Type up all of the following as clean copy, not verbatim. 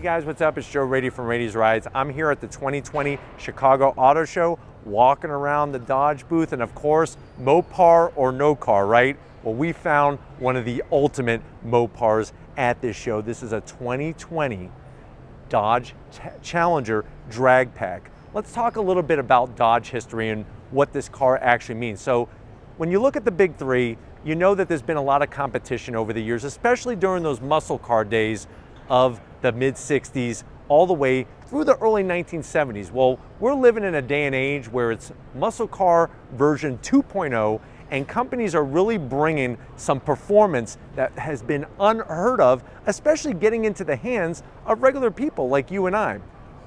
guys, what's up? It's Joe Rady from Rady's Rides. I'm here at the 2020 Chicago Auto Show, walking around the Dodge booth, and of course, Mopar or no car, right? Well, we found one of the ultimate Mopars at this show. This is a 2020 Dodge Challenger Drag Pak. Let's talk a little bit about Dodge history and what this car actually means. So when you look at the big three, you know that there's been a lot of competition over the years, especially during those muscle car days of the mid 60s all the way through the early 1970s. Well, we're living in a day and age where it's muscle car version 2.0, and companies are really bringing some performance that has been unheard of, especially getting into the hands of regular people like you and I.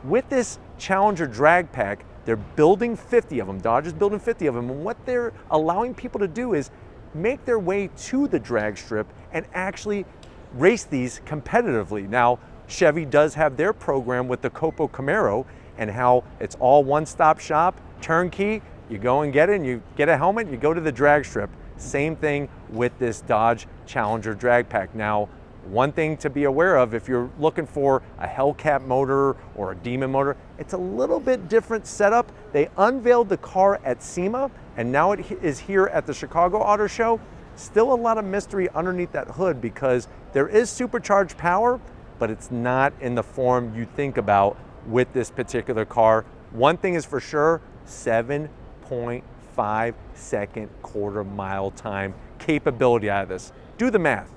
With this Challenger Drag Pak, they're building 50 of them. Dodge is building 50 of them, and what they're allowing people to do is make their way to the drag strip and actually race these competitively. Now, Chevy does have their program with the Copo Camaro and how it's all one-stop shop, turnkey. You go and get it, and you get a helmet, you go to the drag strip. Same thing with this Dodge Challenger Drag Pak. Now, one thing to be aware of, if you're looking for a Hellcat motor or a Demon motor, it's a little bit different setup. They unveiled the car at SEMA, and now it is here at the Chicago Auto Show. Still a lot of mystery underneath that hood because there is supercharged power, but it's not in the form you think about with this particular car. One thing is for sure, 7.5 second quarter mile time capability out of this. Do the math.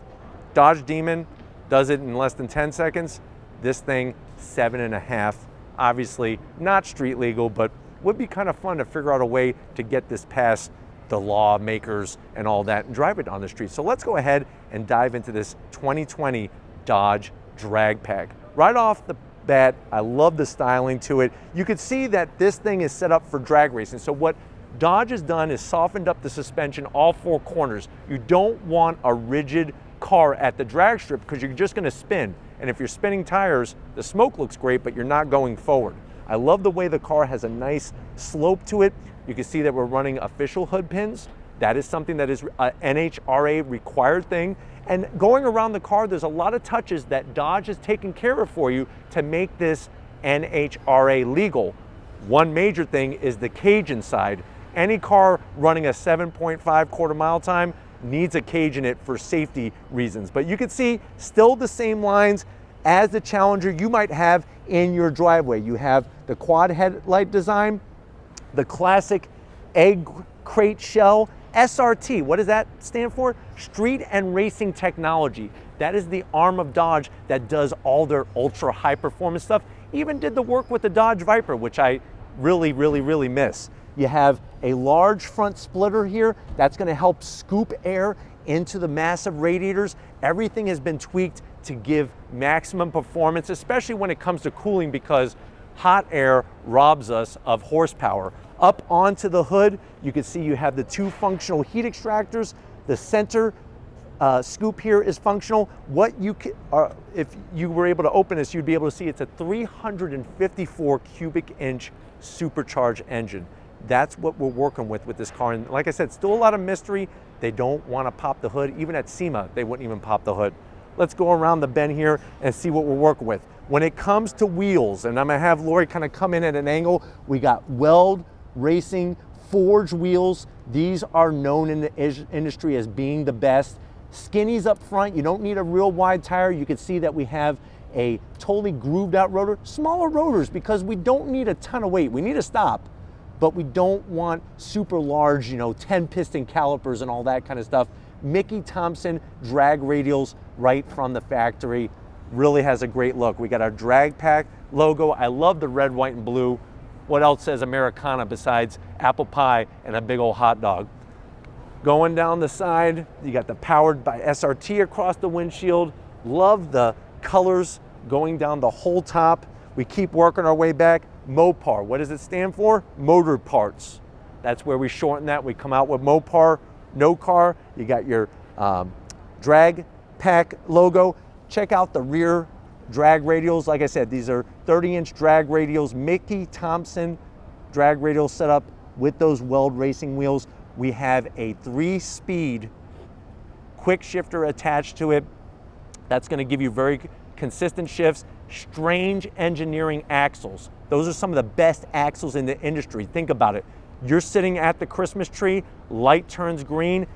Dodge Demon does it in less than 10 seconds. This thing, 7.5. Obviously not street legal, but would be kind of fun to figure out a way to get this past the lawmakers and all that and drive it on the street. So let's go ahead and dive into this 2020 Dodge Drag Pak. Right off the bat, I love the styling to it. You could see that this thing is set up for drag racing. So what Dodge has done is softened up the suspension all four corners. You don't want a rigid car at the drag strip because you're just going to spin. And if you're spinning tires, the smoke looks great, but you're not going forward. I love the way the car has a nice slope to it. You can see that we're running official hood pins. That is something that is an NHRA required thing. And going around the car, there's a lot of touches that Dodge has taken care of for you to make this NHRA legal. One major thing is the cage inside. Any car running a 7.5 quarter mile time needs a cage in it for safety reasons. But you can see still the same lines as the Challenger you might have in your driveway. You have the quad headlight design, the classic egg crate shell, SRT. What does that stand for? Street and Racing Technology. That is the arm of Dodge that does all their ultra high performance stuff. Even did the work with the Dodge Viper, which I really miss. You have a large front splitter here that's going to help scoop air into the massive radiators. Everything has been tweaked to give maximum performance, especially when it comes to cooling, because hot air robs us of horsepower. Up onto the hood, you can see you have the two functional heat extractors. The center scoop here is functional. What you if you were able to open this, you'd be able to see it's a 354 cubic inch supercharged engine. That's what we're working with this car. And like I said, still a lot of mystery. They don't want to pop the hood. Even at SEMA, they wouldn't even pop the hood. Let's go around the bend here and see what we're working with. When it comes to wheels, and I'm gonna have Lori kind of come in at an angle, we got Weld Racing forged wheels. These are known in the industry as being the best. Skinnies up front, you don't need a real wide tire. You can see that we have a totally grooved out rotor. Smaller rotors because we don't need a ton of weight. We need to stop, but we don't want super large, 10 piston calipers and all that kind of stuff. Mickey Thompson drag radials right from the factory. Really has a great look. We got our Drag Pak logo. I love the red, white, and blue. What else says Americana besides apple pie and a big old hot dog? Going down the side, you got the powered by SRT across the windshield. Love the colors going down the whole top. We keep working our way back. Mopar, what does it stand for? Motor parts. That's where we shorten that. We come out with Mopar, no car. You got your Drag Pak logo. Check out the rear drag radials. Like I said, these are 30-inch drag radials, Mickey Thompson drag radial setup with those Weld racing wheels. We have a 3-speed quick shifter attached to it. That's going to give you very consistent shifts. Strange engineering axles. Those are some of the best axles in the industry. Think about it. You're sitting at the Christmas tree, light turns green,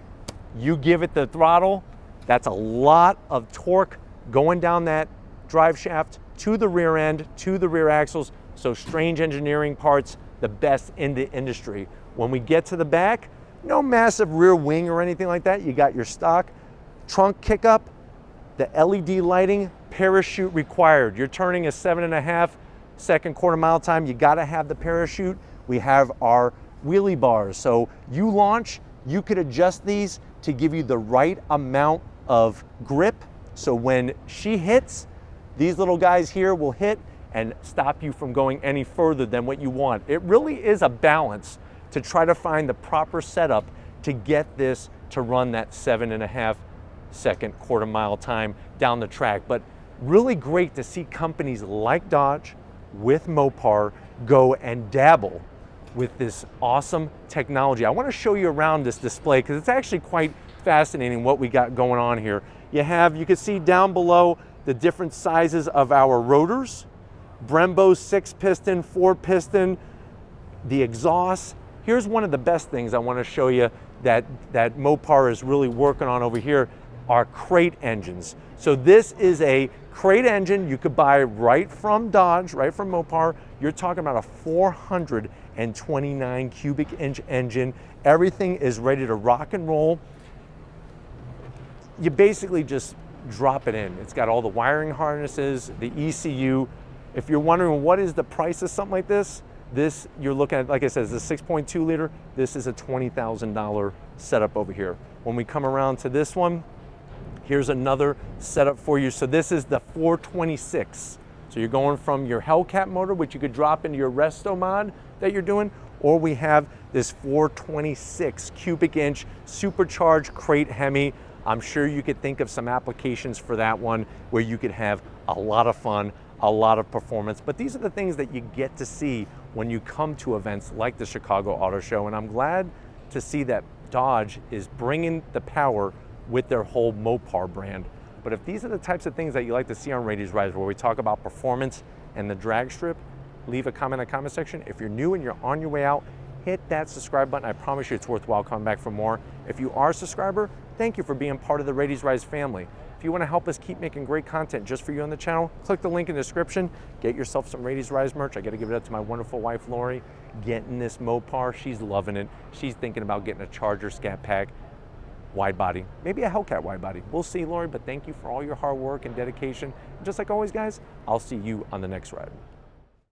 you give it the throttle, that's a lot of torque going down that drive shaft to the rear end, to the rear axles. So Strange engineering parts, the best in the industry. When we get to the back, no massive rear wing or anything like that. You got your stock trunk kick-up, the LED lighting, parachute required. You're turning a 7.5 second quarter mile time, you gotta have the parachute. We have our wheelie bars. So you launch, you could adjust these to give you the right amount of grip. So when she hits, these little guys here will hit and stop you from going any further than what you want. It really is a balance to try to find the proper setup to get this to run that 7.5 second quarter mile time down the track. But really great to see companies like Dodge with Mopar go and dabble with this awesome technology. I want to show you around this display because it's actually quite fascinating what we got going on here. You can see down below the different sizes of our rotors, Brembo 6-piston, 4-piston, the exhaust. Here's one of the best things I want to show you that Mopar is really working on over here, are crate engines. So this is a crate engine you could buy right from Dodge, right from Mopar. You're talking about a 429 cubic inch engine. Everything is ready to rock and roll. You basically just drop it in. It's got all the wiring harnesses, the ECU. If you're wondering what is the price of something like this, you're looking at, like I said, it's a 6.2 liter. This is a $20,000 setup over here. When we come around to this one, here's another setup for you. So this is the 426. So you're going from your Hellcat motor, which you could drop into your resto mod that you're doing, or we have this 426 cubic inch supercharged crate Hemi. I'm sure you could think of some applications for that one where you could have a lot of fun, a lot of performance. But these are the things that you get to see when you come to events like the Chicago Auto Show. And I'm glad to see that Dodge is bringing the power with their whole Mopar brand. But if these are the types of things that you like to see on Radials Rise, where we talk about performance and the drag strip, leave a comment in the comment section. If you're new and you're on your way out, hit that subscribe button. I promise you it's worthwhile coming back for more. If you are a subscriber, thank you for being part of the Radials Rise family. If you want to help us keep making great content just for you on the channel, click the link in the description. Get yourself some Radials Rise merch. I got to give it up to my wonderful wife, Lori, getting this Mopar. She's loving it. She's thinking about getting a Charger Scat Pack wide body, maybe a Hellcat wide body. We'll see, Lori, but thank you for all your hard work and dedication. Just like always, guys, I'll see you on the next ride.